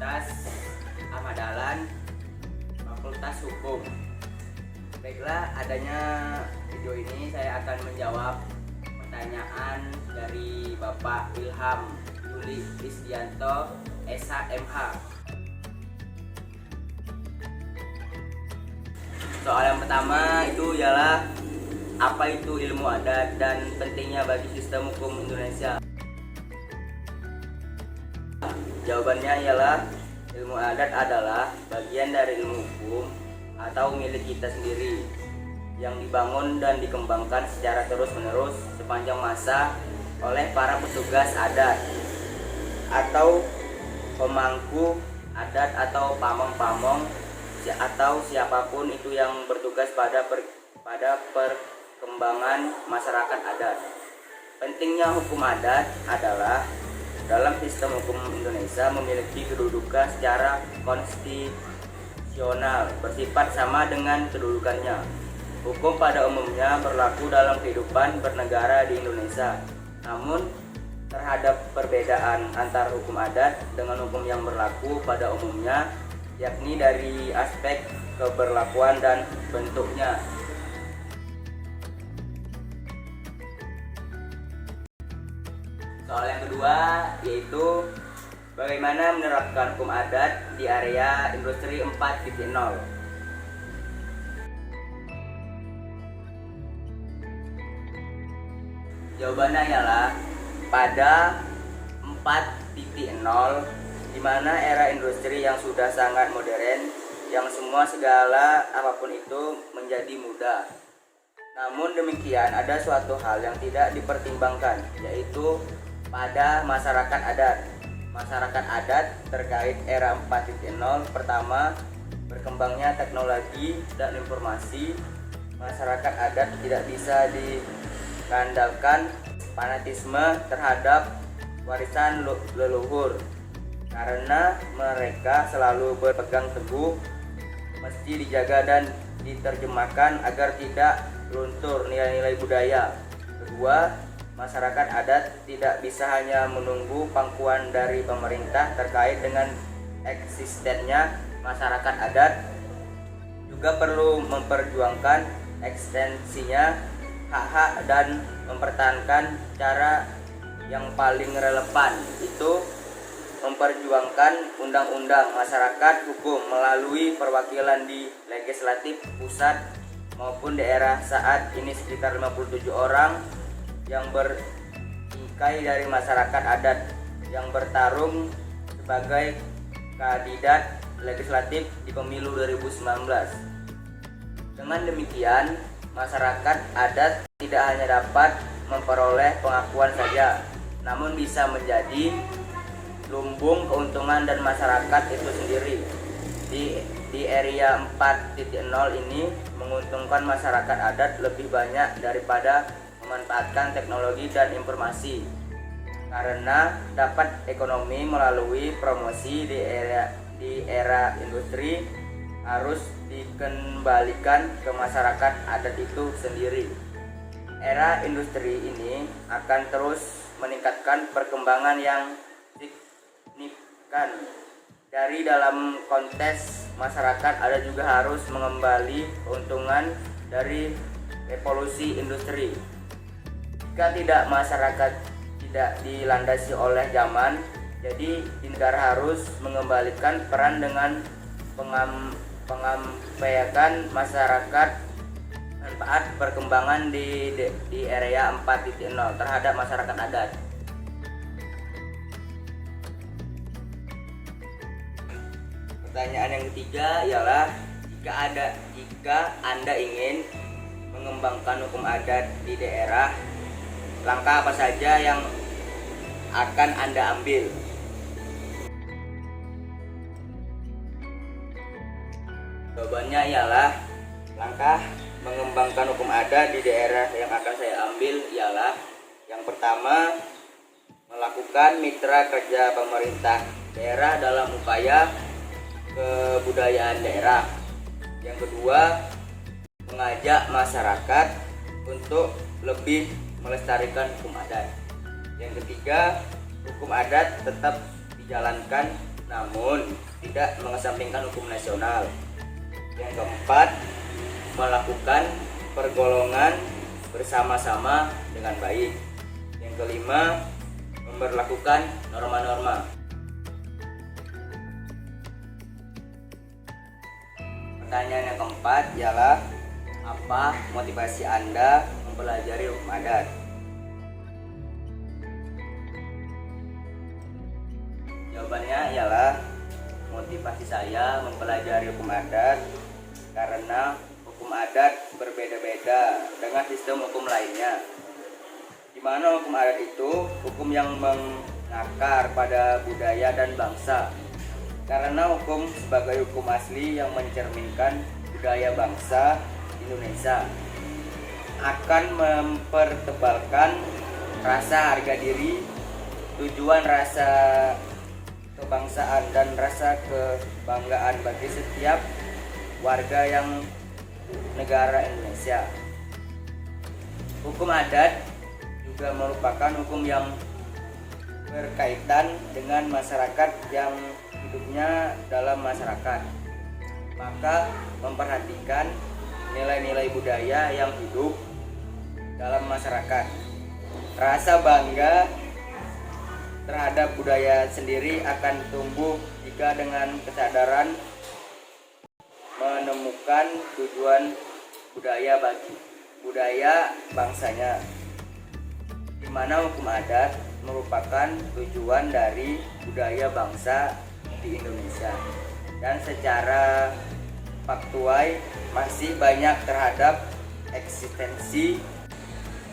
Universitas Ahmad Dahlan, Fakultas Hukum. Baiklah, adanya video ini saya akan menjawab pertanyaan dari Bapak Ilham Yuli Isdianto, SHMH. Soal yang pertama itu ialah apa itu ilmu adat dan pentingnya bagi sistem hukum Indonesia. Jawabannya ialah ilmu adat adalah bagian dari ilmu hukum atau milik kita sendiri yang dibangun dan dikembangkan secara terus-menerus sepanjang masa oleh para petugas adat atau pemangku adat atau pamong-pamong atau siapapun itu yang bertugas pada perkembangan masyarakat adat. Pentingnya hukum adat adalah dalam sistem hukum Indonesia memiliki kedudukan secara konstitusional bersifat sama dengan kedudukannya. Hukum pada umumnya berlaku dalam kehidupan bernegara di Indonesia. Namun terhadap perbedaan antara hukum adat dengan hukum yang berlaku pada umumnya, yakni dari aspek keberlakuan dan bentuknya. Soal yang kedua yaitu bagaimana menerapkan hukum adat di area industri 4.0. Jawabannya ialah pada 4.0, di mana era industri yang sudah sangat modern, yang semua segala apapun itu menjadi mudah. Namun demikian ada suatu hal yang tidak dipertimbangkan, yaitu pada masyarakat adat. Masyarakat adat terkait era 4.0, pertama, berkembangnya teknologi dan informasi. Masyarakat adat tidak bisa dikandalkan fanatisme terhadap warisan leluhur, karena mereka selalu berpegang teguh, mesti dijaga dan diterjemahkan agar tidak luntur nilai-nilai budaya. Kedua, masyarakat adat tidak bisa hanya menunggu pangkuan dari pemerintah terkait dengan eksistennya masyarakat adat, juga perlu memperjuangkan ekstensinya hak-hak dan mempertahankan cara yang paling relevan, itu memperjuangkan undang-undang masyarakat hukum melalui perwakilan di legislatif pusat maupun daerah. Saat ini sekitar 57 orang yang bertingkai dari masyarakat adat yang bertarung sebagai kandidat legislatif di pemilu 2019. Dengan demikian, masyarakat adat tidak hanya dapat memperoleh pengakuan saja, namun bisa menjadi lumbung keuntungan dan masyarakat itu sendiri. Di area 4.0 ini menguntungkan masyarakat adat lebih banyak daripada memanfaatkan teknologi dan informasi, karena dapat ekonomi melalui promosi di era industri harus dikembalikan ke masyarakat adat itu sendiri. Era industri ini akan terus meningkatkan perkembangan yang signifikan. Dari dalam konteks masyarakat ada juga harus mengembali keuntungan dari revolusi industri. Jika tidak, masyarakat tidak dilandasi oleh zaman, jadi negara harus mengembalikan peran dengan pengampaikan masyarakat manfaat perkembangan di area 4.0 terhadap masyarakat adat. Pertanyaan yang ketiga ialah jika Anda ingin mengembangkan hukum adat di daerah, langkah apa saja yang akan Anda ambil? Jawabannya ialah langkah mengembangkan hukum adat di daerah yang akan saya ambil ialah yang pertama, melakukan mitra kerja pemerintah daerah dalam upaya kebudayaan daerah. Yang kedua, mengajak masyarakat untuk lebih melestarikan hukum adat. Yang ketiga, hukum adat tetap dijalankan namun tidak mengesampingkan hukum nasional. Yang keempat, melakukan pergolongan bersama-sama dengan baik. Yang kelima, memberlakukan norma-norma. Pertanyaan yang keempat ialah, apa motivasi Anda mempelajari hukum adat? Jawabannya ialah, motivasi saya mempelajari hukum adat karena hukum adat berbeda-beda dengan sistem hukum lainnya. Di mana hukum adat itu hukum yang mengakar pada budaya dan bangsa. Karena hukum sebagai hukum asli yang mencerminkan budaya bangsa Indonesia akan mempertebalkan rasa harga diri, tujuan rasa kebangsaan dan rasa kebanggaan bagi setiap warga yang negara Indonesia. Hukum adat juga merupakan hukum yang berkaitan dengan masyarakat yang hidupnya dalam masyarakat, maka memperhatikan nilai-nilai budaya yang hidup dalam masyarakat. Rasa bangga terhadap budaya sendiri akan tumbuh jika dengan kesadaran menemukan tujuan budaya bagi budaya bangsanya, di mana hukum adat merupakan tujuan dari budaya bangsa di Indonesia, dan secara faktual masih banyak terhadap eksistensi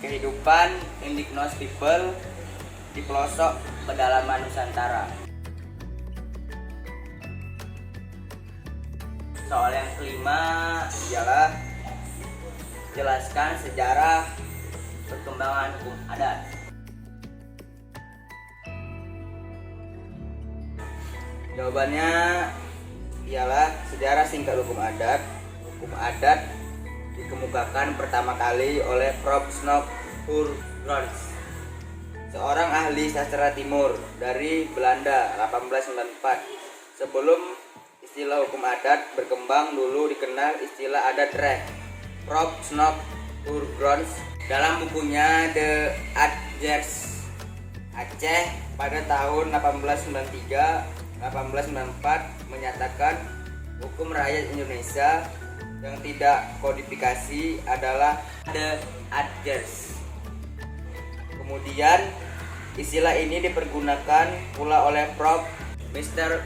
kehidupan indigenous people di pelosok pedalaman Nusantara. Soal yang kelima ialah, jelaskan sejarah perkembangan hukum adat. Jawabannya ialah, sejarah singkat hukum adat. Hukum adat dikemukakan pertama kali oleh Prof. Snow Hurgrons, seorang ahli sastra timur dari Belanda 1894. Sebelum istilah hukum adat berkembang, dulu dikenal istilah adat Recht. Prof. Snow Hurgrons dalam bukunya The Adjers Aceh pada tahun 1894 menyatakan hukum rakyat Indonesia yang tidak kodifikasi adalah The Adjers. Kemudian istilah ini dipergunakan pula oleh Prof. Mr.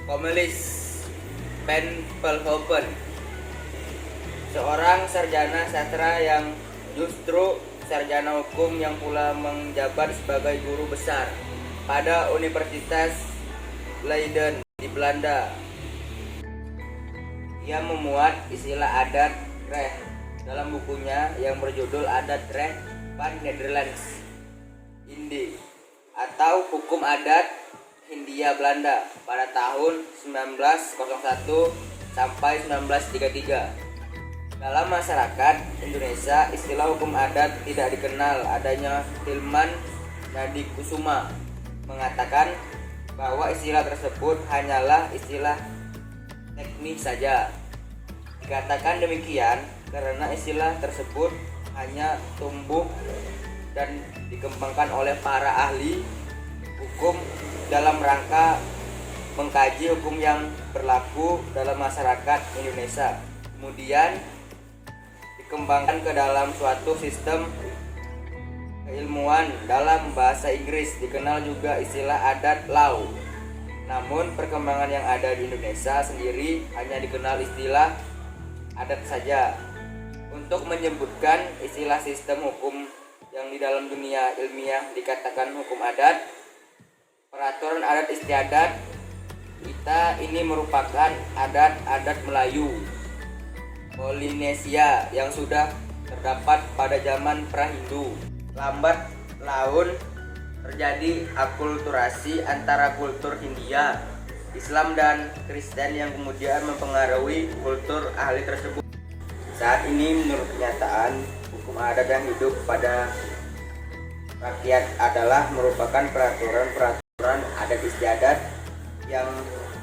Cornelis Van Velhoven, seorang sarjana sastra yang justru sarjana hukum yang pula menjabat sebagai guru besar pada Universitas Leiden di Belanda. Ia memuat istilah adat Recht dalam bukunya yang berjudul Adat Recht van Nederlands Indie atau Hukum Adat Hindia Belanda pada tahun 1901 sampai 1933. Dalam masyarakat Indonesia, istilah hukum adat tidak dikenal. Adanya Hilman Nadikusuma mengatakan bahwa istilah tersebut hanyalah istilah teknis saja. Dikatakan demikian karena istilah tersebut hanya tumbuh dan dikembangkan oleh para ahli hukum dalam rangka mengkaji hukum yang berlaku dalam masyarakat Indonesia. Kemudian dikembangkan ke dalam suatu sistem keilmuan dalam bahasa Inggris, dikenal juga istilah adat law. Namun perkembangan yang ada di Indonesia sendiri hanya dikenal istilah adat saja. Untuk menyebutkan istilah sistem hukum yang di dalam dunia ilmiah dikatakan hukum adat, peraturan adat istiadat kita ini merupakan adat-adat Melayu Polinesia yang sudah terdapat pada zaman pra-Hindu. Lambat laun terjadi akulturasi antara kultur Hindia, Islam dan Kristen yang kemudian mempengaruhi kultur ahli tersebut. Saat ini menurut kenyataan, hukum adat yang hidup pada rakyat adalah merupakan peraturan-peraturan adat istiadat yang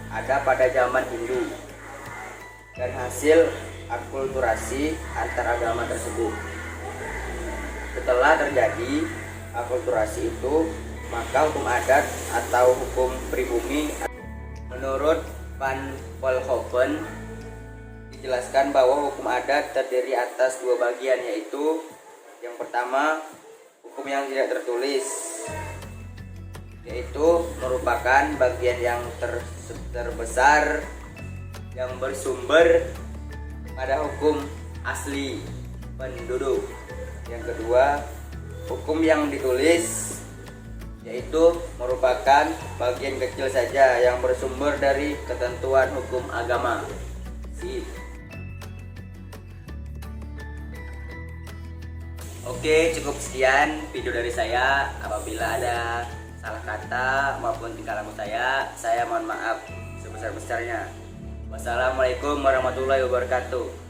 ada pada zaman Hindu dan hasil akulturasi antar agama tersebut. Setelah terjadi akulturasi itu, maka hukum adat atau hukum pribumi menurut Van Vollenhoven dijelaskan bahwa hukum adat terdiri atas dua bagian, yaitu yang pertama hukum yang tidak tertulis, yaitu merupakan bagian yang terbesar yang bersumber pada hukum asli penduduk. Yang kedua, hukum yang ditulis, yaitu merupakan bagian kecil saja yang bersumber dari ketentuan hukum agama. Oke, cukup sekian video dari saya. Apabila ada salah kata maupun tingkah laku saya mohon maaf sebesar-besarnya. Wassalamualaikum warahmatullahi wabarakatuh.